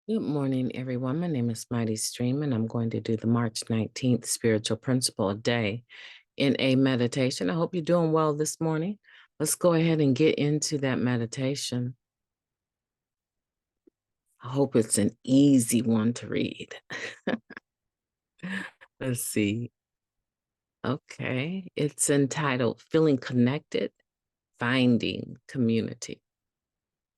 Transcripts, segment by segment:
Good morning, everyone. My name is MightyStream, and I'm going to do the March 19th Spiritual Principle a Day in a meditation. I hope you're doing well this morning. Let's go ahead and get into that meditation. I hope it's an easy one to read. Let's see. Okay. It's entitled Feeling Connected, Finding Community.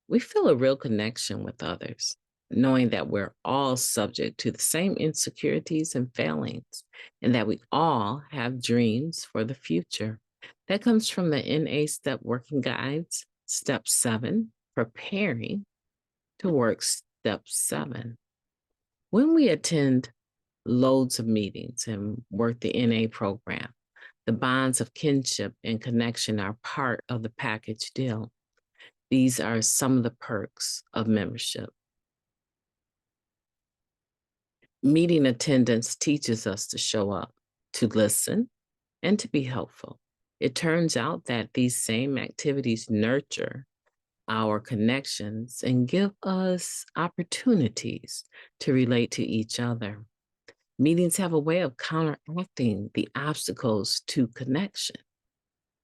We feel a real connection with others, knowing that we're all subject to the same insecurities and failings, and that we all have dreams for the future. That comes from the NA Step Working Guides, Step 7, Preparing to Work Step 7. When we attend loads of meetings and work the NA program, the bonds of kinship and connection are part of the package deal. These are some of the perks of membership. Meeting attendance teaches us to show up, to listen, and to be helpful. It turns out that these same activities nurture our connections and give us opportunities to relate to each other. Meetings have a way of counteracting the obstacles to connection.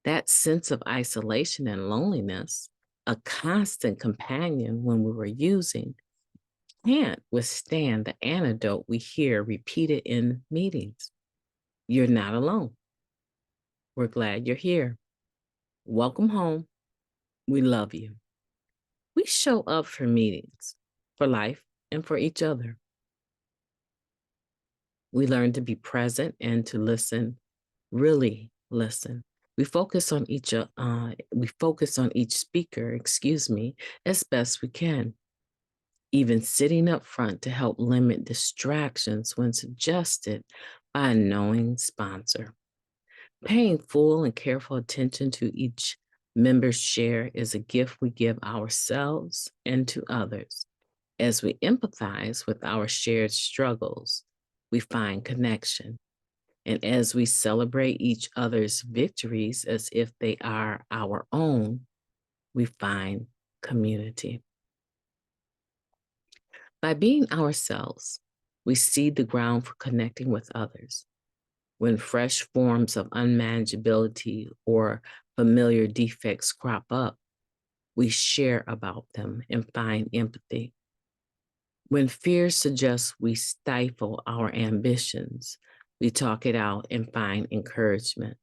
That sense of isolation and loneliness, a constant companion when we were using, can't withstand the antidote we hear repeated in meetings. You're not alone. We're glad you're here. Welcome home. We love you. We show up for meetings, for life, and for each other. We learn to be present and to listen, really listen. We focus on each speaker, as best we can, even sitting up front to help limit distractions when suggested by a knowing sponsor. Paying full and careful attention to each member's share is a gift we give ourselves and to others. As we empathize with our shared struggles, we find connection. And as we celebrate each other's victories as if they are our own, we find community. By being ourselves, we seed the ground for connecting with others. When fresh forms of unmanageability or familiar defects crop up, we share about them and find empathy. When fear suggests we stifle our ambitions, we talk it out and find encouragement.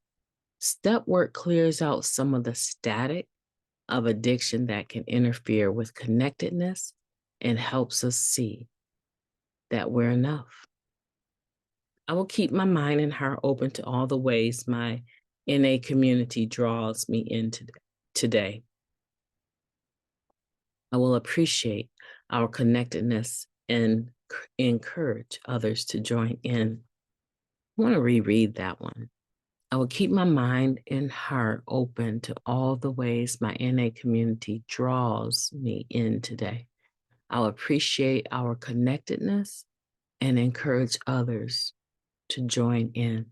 Step work clears out some of the static of addiction that can interfere with connectedness and helps us see that we're enough. I will keep my mind and heart open to all the ways my NA community draws me into today. I will appreciate our connectedness and encourage others to join in. I want to reread that one. I will keep my mind and heart open to all the ways my NA community draws me in today. I'll appreciate our connectedness and encourage others to join in.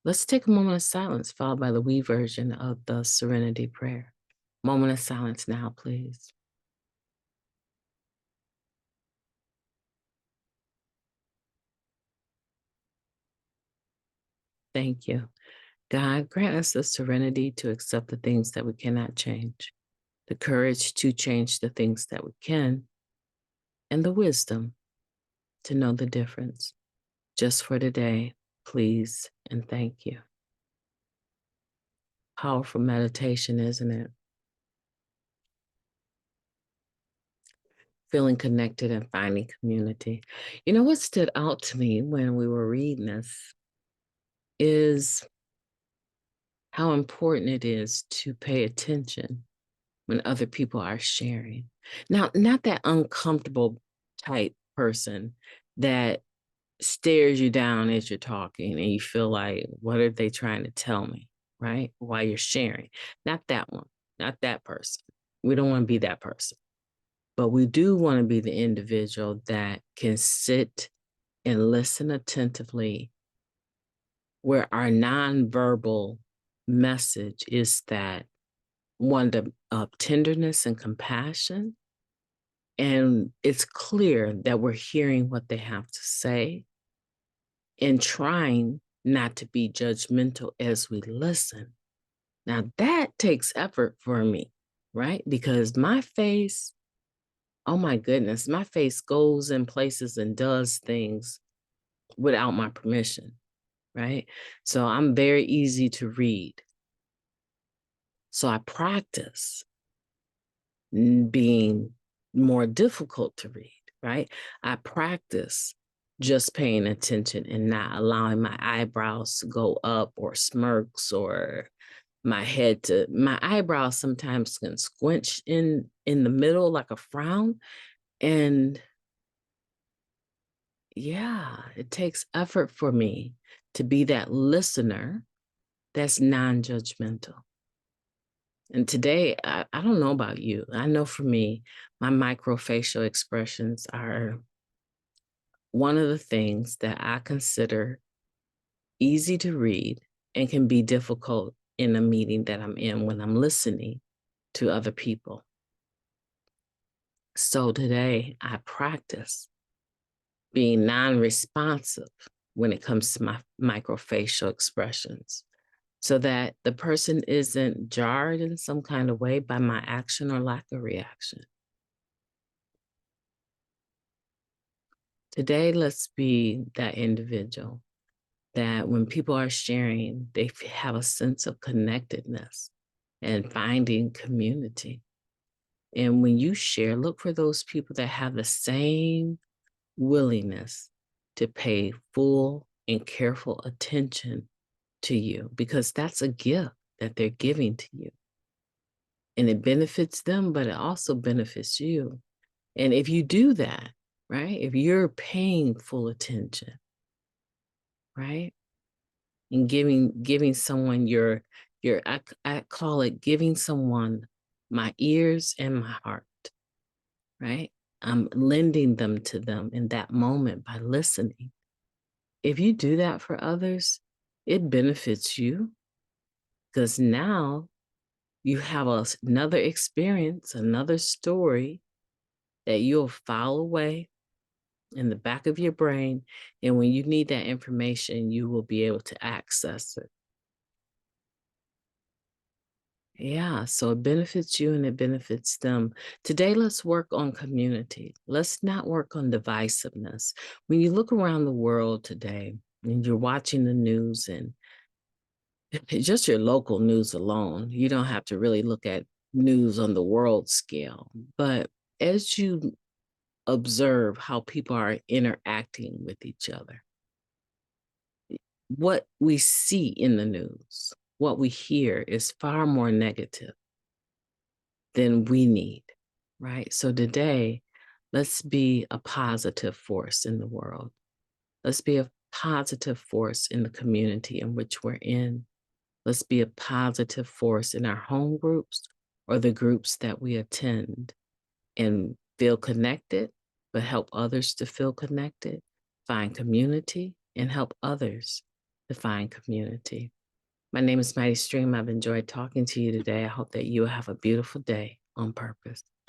Let's take a moment of silence, followed by the we version of the Serenity Prayer. Moment of silence now, please. Thank you. God, grant us the serenity to accept the things that we cannot change, the courage to change the things that we can, and the wisdom to know the difference. Just for today, please and thank you. Powerful meditation, isn't it? Feeling connected and finding community. You know what stood out to me when we were reading this is how important it is to pay attention when other people are sharing. Now, not that uncomfortable type person that stares you down as you're talking and you feel like, what are they trying to tell me, right? While you're sharing. Not that one, not that person. We don't want to be that person. But we do want to be the individual that can sit and listen attentively, where our nonverbal message is that one of tenderness and compassion, And it's clear that we're hearing what they have to say and trying not to be judgmental as we listen. Now, that takes effort for me, right? Because my face, oh my goodness, my face goes in places and does things without my permission, right? So I'm very easy to read. So I practice being more difficult to read, right? I practice just paying attention and not allowing my eyebrows to go up or smirks or my eyebrows sometimes can squinch in the middle like a frown. And yeah, it takes effort for me to be that listener that's non-judgmental. And today, I don't know about you. I know for me, my microfacial expressions are one of the things that I consider easy to read and can be difficult in a meeting that I'm in when I'm listening to other people. So today, I practice being non-responsive when it comes to my microfacial expressions so that the person isn't jarred in some kind of way by my action or lack of reaction. Today, let's be that individual that when people are sharing, they have a sense of connectedness and finding community. And when you share, look for those people that have the same willingness to pay full and careful attention to you, because that's a gift that they're giving to you. And it benefits them, but it also benefits you. And if you do that, right, if you're paying full attention, right, and giving someone I call it giving someone my ears and my heart, right? I'm lending them to them in that moment by listening. If you do that for others, it benefits you because now you have another experience, another story that you'll file away in the back of your brain. And when you need that information, you will be able to access it. Yeah, so it benefits you and it benefits them. Today, let's work on community. Let's not work on divisiveness. When you look around the world today and you're watching the news and just your local news alone, you don't have to really look at news on the world scale. But as you observe how people are interacting with each other, what we see in the news, what we hear is far more negative than we need, right? So today, let's be a positive force in the world. Let's be a positive force in the community in which we're in. Let's be a positive force in our home groups or the groups that we attend and feel connected, but help others to feel connected, find community, and help others to find community. My name is Mighty Stream. I've enjoyed talking to you today. I hope that you have a beautiful day on purpose.